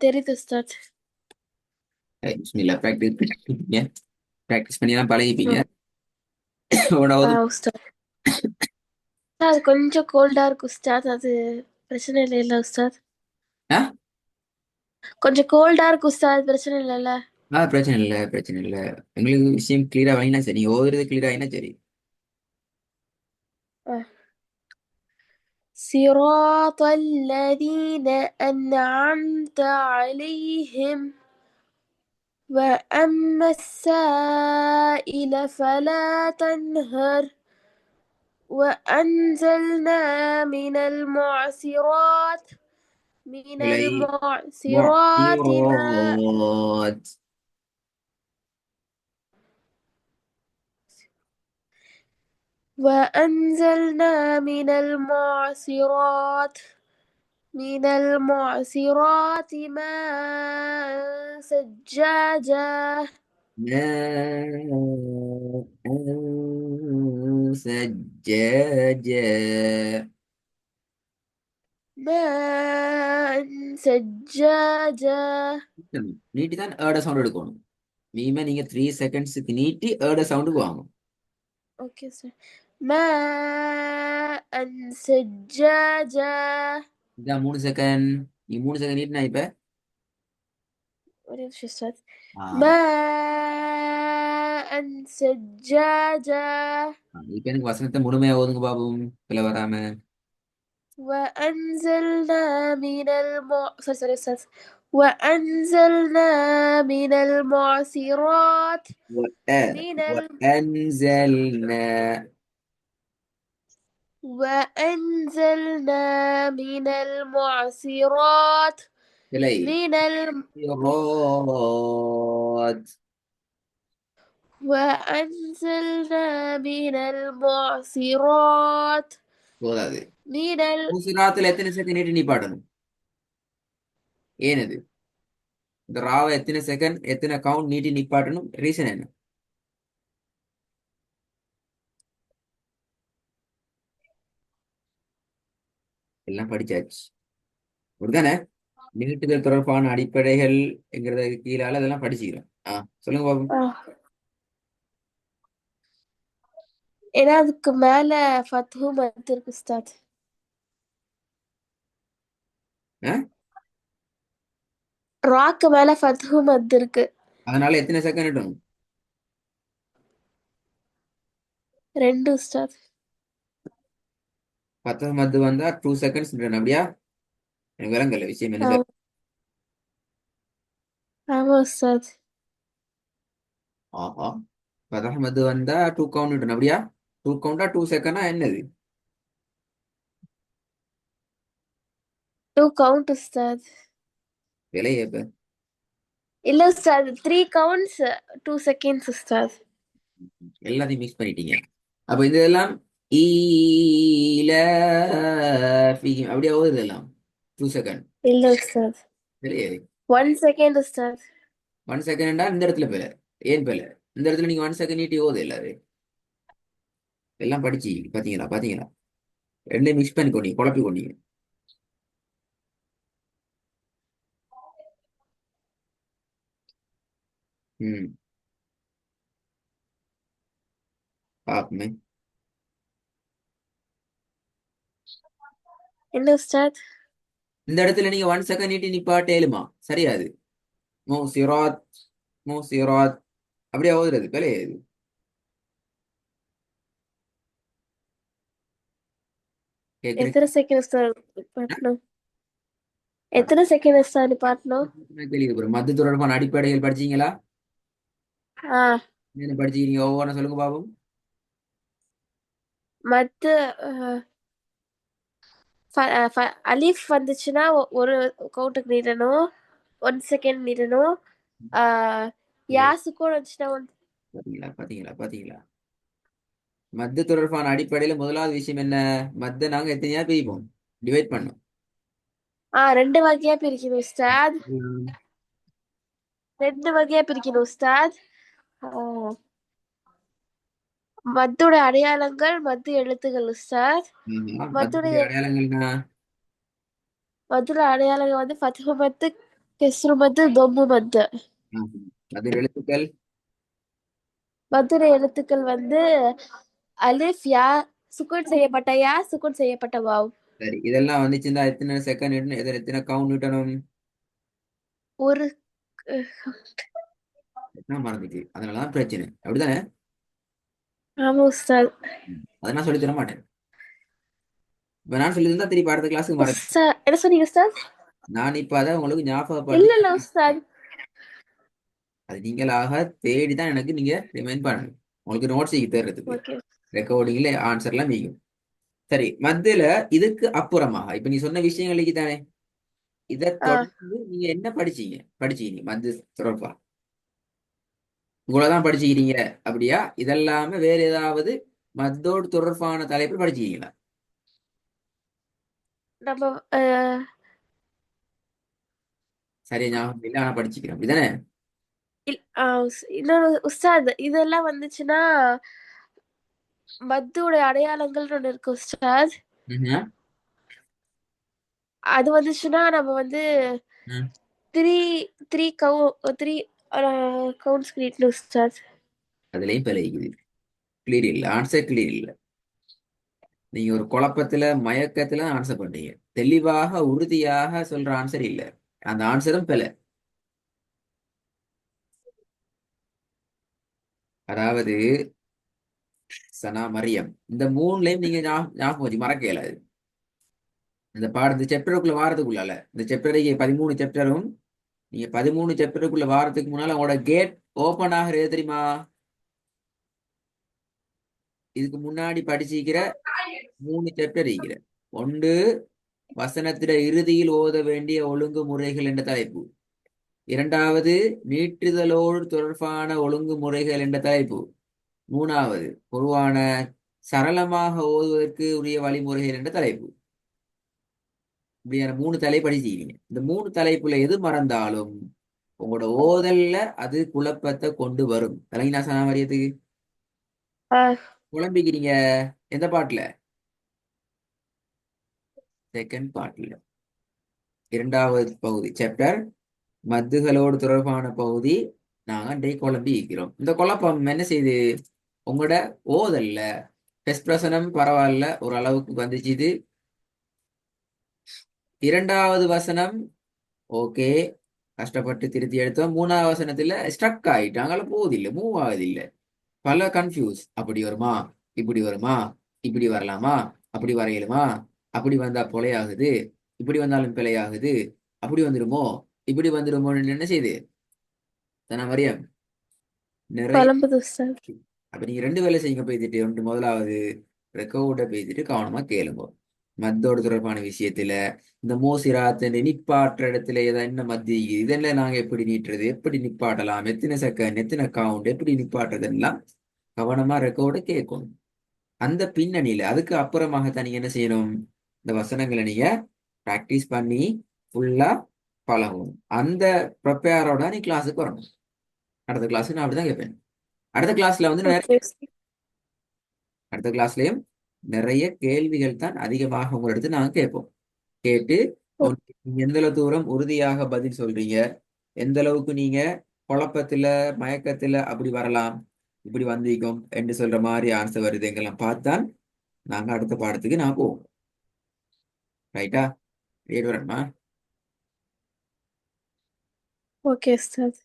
தெரியுது உஸ்தாத். பிஸ்மில்லா practice பண்ணிப்பீங்க. Practice பண்ணி தான் பழகிப்பீங்க. ம். உணவு உஸ்தாத். அது கொஞ்சம் கோல்டா இருக்கு உஸ்தாத். அது பிரச்சனை இல்ல உஸ்தாத். ஆ கொஞ்சம் கோல்டா இருக்கு உஸ்தாத். பிரச்சனை இல்லைல்ல. பிரச்சனை இல்லை, பிரச்சனை இல்லை. எங்களுக்கு விஷயம் கிளியரா வாங்கினா சரி, நீங்க ஓதுறது கிளியரா ஆகினா சரி. صراط الذين أنعمت عليهم. وأما السائل فلا تنهر. وأنزلنا من இல்லை. المعصرات ماء. معصرات. وأنزلنا من المعصرات ماء ثجاجا. ماء ثجاجا. ماء ثجاجا. நீட்டி தான் ஏட சவுண்ட் எடுக்கணும். மீமே நீங்க 3 செகண்ட்ஸுக்கு நீட்டி ஏட சவுண்டுக்கு வாங்கும். اوكي سر. ماء ثجاجا. இதான் 3 செகண்ட். நீ 3 செகண்ட் நீட்டினா இப்ப وريني شو صار. ஆ, ماء ثجاجا. இப்ப எனக்கு வசனத்தை முழுமையா ஓதுங்க பாபும், பிள்ளை வராம. وأنزلنا من sorry sorry أستاذ. وأنزلنا من المعصرات من ال... وأنزلنا. وأنزلنا من المعصرات பிழை. من الم... راد. وأنزلنا من المعصرات போதாது. من ال... பூசிராத்துல எத்தனை செகண்ட் நீட்டி நிப்பாட்டணும்? ஏனது இந்த ராவை எத்தனை செகண்ட் எத்தனை கவுண்ட் நீட்டி நிப்பாட்டணும்? ரீசன் என்ன? எல்லாம் படிச்சாச்சு. அப்படிதானே? நீட்டுதல் தொடர்பான அடிப்படைகள் என்கிறத கீழால அதெல்லாம் படிச்சுக்கிறோம். சொல்லுங்க பாபு. ஏன்னா அதுக்கு மேல ஃபத்ஹு மத் இருக்கு உஸ்தாத். ஆ? ராக்கு மேல ஃபத்ஹு மத் இருக்கு. அதனால எத்தனை செகண்ட் இட்டணும்? 2 உஸ்தாத். 19 வந்தா 2 செகண்ட்ஸ் இட்டணும். அப்படியா? எனக்கு விளங்கல விஷயம் என்ன சார். ஆமா ஆமா உஸ்தாத். ஆஹா. 19 வந்தா 2 கவுண்ட் இட்டணும். அப்படியா? 2 கவுண்டா 2 செகண்டா என்னது? 2 கவுண்ட் உஸ்தாத். விலையே இப்ப இல்ல உஸ்தாத், 3 கவுண்ட்ஸ் 2 செகண்ட்ஸ் உஸ்தாத். எல்லாத்தையும் மிக்ஸ் பண்ணிட்டீங்க. அப்ப இந்த இதெல்லாம் ஈல அப்படியே ஓடுது எல்லாம். 2 செகண்ட். இல்ல உஸ்தாத். சரியே. 1 செகண்ட் உஸ்தாத். 1 செகண்டா இந்த இடத்துல பேல. ஏன் பேல? இந்த இடத்துல நீங்க 1 செகண்ட் நீட்டி ஓது எல்லாரு. எல்லாம் படிச்சு பாத்தீங்களா? பாத்தீங்களா? ரெண்டையும் மிக்ஸ் பண்ணி கொண்டீங்க, குழப்பி கொண்டீங்க. ம். பாப்போமே. என்ன உஸ்தாத்? இந்த இடத்துல நீங்க 1 செகண்ட் நீட்டி நிப்பாட்டேலுமா? சரியாது. மோ சிராத். மோ சிராத். அப்படியே ஓதுறது பேலையே இது. கேக்குறேன். எத்தனை செகண்ட் உஸ்தாத் நிப்பாட்டணும்? எத்தனை செகண்ட் உஸ்தாத் நிப்பாட்டணும்? கேள்வி மத்து தொடர்பான அடிப்படைகள் படிச்சீங்களா? ஆ. என்ன படிச்சுக்கிறீங்க? ஒவ்வொன்றும் சொல்லுங்க பாப்போம். மத்து அலீஃப் வந்துச்சுன்னா ஒரு கவுண்ட்டுக்கு நீட்டணும். 1 செகண்ட் நீட்டணும். இல்லை. யாசுக்கும் வந்துச்சுன்னா பாத்தீங்களா? பாத்தீங்களா? பாத்தீங்களா? மத்து தொடர்பான அடிப்படையில முதலாவது விஷயம் என்ன? மத்த நாங்க எத்தனையா பிரிப்போம்? டிவைட் பண்ணோம். 2 வகையா பிரிக்கணும் உஸ்தாத். ம். 2 வகையா பிரிக்கணும் உஸ்தாத். ஆ, மத்தோட அடையாளங்கள், மத்து எழுத்துகள் உஸ்தாத். ஆமா. மத்தோட மத்துடைய அடையாளங்கள்னா மத்தோட அடையாளங்கள் வந்து ஃபத்ஹு மத்து, கெஸ்ரு மத்து தொம்மு மத்து. அதில் எழுத்துக்கள் மதுரை எழுத்துக்கள் வந்து அலிஃப் யா, சுக்குன் செய்யப்பட்ட யா, சுக்குன் செய்யப்பட்ட வாவ். சரி. இதெல்லாம் வந்துச்சுன்னா எத்தனை செகண்ட் எத்தனை கவுண்ட் விட்டணும்? ஒரு எத்தனை மறந்துச்சு, அதனாலதான் பிரச்சனை. அப்படிதானே? ஆமா உஸ்தாத். அதை நான் சொல்லி தர மாட்டேன். இப்ப நான் சொல்லி தந்தா திருப்பி அடுத்த கிளாஸுக்கு மறந்து உஸ்தாத் என்ன சொன்னீங்க உஸ்தாத்? நான் இப்ப அதை உங்களுக்கு ஞாபகப்படுத்தி இல்ல உஸ்தாத். அது நீங்களாக தேடி தான் எனக்கு நீங்க ரிமைண்ட் பண்ணுங்க. உங்களுக்கு நோட்ஸ் தர்றதுக்கு ஓகே. ரெக்கார்டிங்ல ஆன்சர்லாம் நீங்க. சரி, மத்தியில இதுக்கு அப்புறமாக இப்ப நீ சொன்ன விஷயங்களுக்கு தானே இதை தொடர்ந்து நீங்க என்ன படிச்சீங்க மத்து தொடர்பா இவ்வளவுதான் படிச்சுக்கிறீங்க அப்படியா? இதெல்லாமே வேற ஏதாவது மத்தோடு தொடர்பான தலைப்பு படிச்சுக்கிறீங்களா? நம்ம அஹ், சரியா ஞாபகம் இல்லை, ஆனா படிச்சுக்கிறேன் அப்படிதானே? இன்னொரு உஸ்தாத் இதெல்லாம் வந்துச்சுன்னா மத்தோட அடையாளங்கள்னு ஒண்ணு இருக்கு உஸ்தாத். ம்ஹும். அது வந்துச்சுன்னா நம்ம வந்து ம். Three three three counts create Ustad. அதுலயும் பிழைக்குது. கிளியர் இல்லை, ஆன்சர் கிளியர் இல்லை. நீங்க ஒரு குழப்பத்துல மயக்கத்துல ஆன்சர் பண்றீங்க. தெளிவாக உறுதியாக சொல்ற ஆன்சர் இல்ல. அந்த ஆன்சரும் பிழை. அதாவது சனா மரியம் இந்த மூணுலயும் நீங்க ஞாபகம் வச்சு மறக்க இயலாது. இந்த பாடத்து சாப்டருக்குள்ள வாரத்துக்குள்ளால இந்த சாப்டருக்கு 13 சாப்டரும் நீங்க 13 சாப்டருக்குள்ள வாரத்துக்கு முன்னால உங்களோட கேட் ஓபன் ஆகிறது தெரியுமா? இதுக்கு முன்னாடி படிச்சிருக்கிற 3 சாப்டர் இருக்கிற ஒன்று வசனத்திட இறுதியில் ஓத வேண்டிய ஒழுங்குமுறைகள் என்ற தலைப்பு. இரண்டாவது நீட்டுதலோடு தொடர்பான ஒழுங்குமுறைகள் என்ற தலைப்பு. மூணாவது பொதுவான சரளமாக ஓதுவதற்கு உரிய வழிமுறைகள் என்ற தலைப்பு. இப்படியான 3 தலைப்பு படிச்சிருக்கீங்க. இந்த 3 தலைப்புல எது மறந்தாலும் உங்களோட ஓதல்ல அது குழப்பத்தை கொண்டு வரும். தலைங்கனா சனாமரியத்துக்கு குழம்பிக்கிறீங்க. எந்த பாட்டுல? செகண்ட் பாட்டுல இரண்டாவது பகுதி சாப்டர் மத்துகளோடு தொடர்பான பகுதி. நாங்க டே குழம்பி இருக்கிறோம். இந்த குழப்பம் என்ன செய்யுது? உங்களோட ஓதல்ல ஃபர்ஸ்ட் பிரசனம் பரவாயில்ல, ஒரு அளவுக்கு வந்துச்சு. இது இரண்டாவது வசனம் ஓகே, கஷ்டப்பட்டு திருத்தி எடுத்தோம். மூணாவது வசனத்துல ஸ்ட்ரக் ஆயிட்டாங்கள, போதில்லை, மூவ் ஆகுதில்லை. பல கன்ஃபியூஸ். அப்படி வருமா, இப்படி வருமா, இப்படி வரலாமா, அப்படி வரையலுமா, அப்படி வந்தா பிழையாகுது, இப்படி வந்தாலும் பிழையாகுது, அப்படி வந்துருமோ, இப்படி வந்துருமோன்னு என்ன செய்யுது தானே மரியம்? நிறைய. குழம்புது உஸ்தாத். அப்ப நீங்க 2 வேலை செய்யுங்க. பேசிட்டு ஒன்று, முதலாவது ரெக்கோர்ட பேசிட்டு கவனமா கேளுங்க. மத்தோட தொடர்பான விஷயத்துல இந்த மோசிராத்த நிப்பாட்டுற இடத்துல ஏதாவது என்ன மத்தி இதெல்லாம் நாங்க எப்படி நீட்டுறது, எப்படி நிப்பாட்டலாம், எத்தனை செகண்ட், எத்தனை கவுண்ட், எப்படி நிப்பாட்டுறதுலாம் கவனமா ரெக்கோர்ட கேட்கணும். அந்த பின்னணியில அதுக்கு அப்புறமாகத்தான் நீங்க என்ன செய்யணும்? இந்த வசனங்களை நீங்க பிராக்டிஸ் பண்ணி ஃபுல்லா பழகணும். அந்த ப்ரிப்பேரோட நீ கிளாஸுக்கு வரணும். அடுத்த கிளாஸுக்கு நான் அப்படிதான் கேட்பேன். அடுத்த கிளாஸ்ல வந்து ஓகே. அடுத்த கிளாஸ்லயும் நிறைய கேள்விகள் தான் அதிகமாக உங்களிடத்து நாங்க கேட்போம். கேட்டு நீங்க எந்த அளவு தூரம் உறுதியாக பதில் சொல்றீங்க, எந்த அளவுக்கு நீங்க குழப்பத்துல மயக்கத்துல அப்படி வரலாம், இப்படி வந்திருக்கோம் என்று சொல்ற மாதிரி ஆன்சர் வருது எங்கெல்லாம் பார்த்தான் நாங்க அடுத்த பாடத்துக்கு நான் போவோம். ரைட்டா? ஏடு வரணுமா? ஓகே உஸ்தாத்.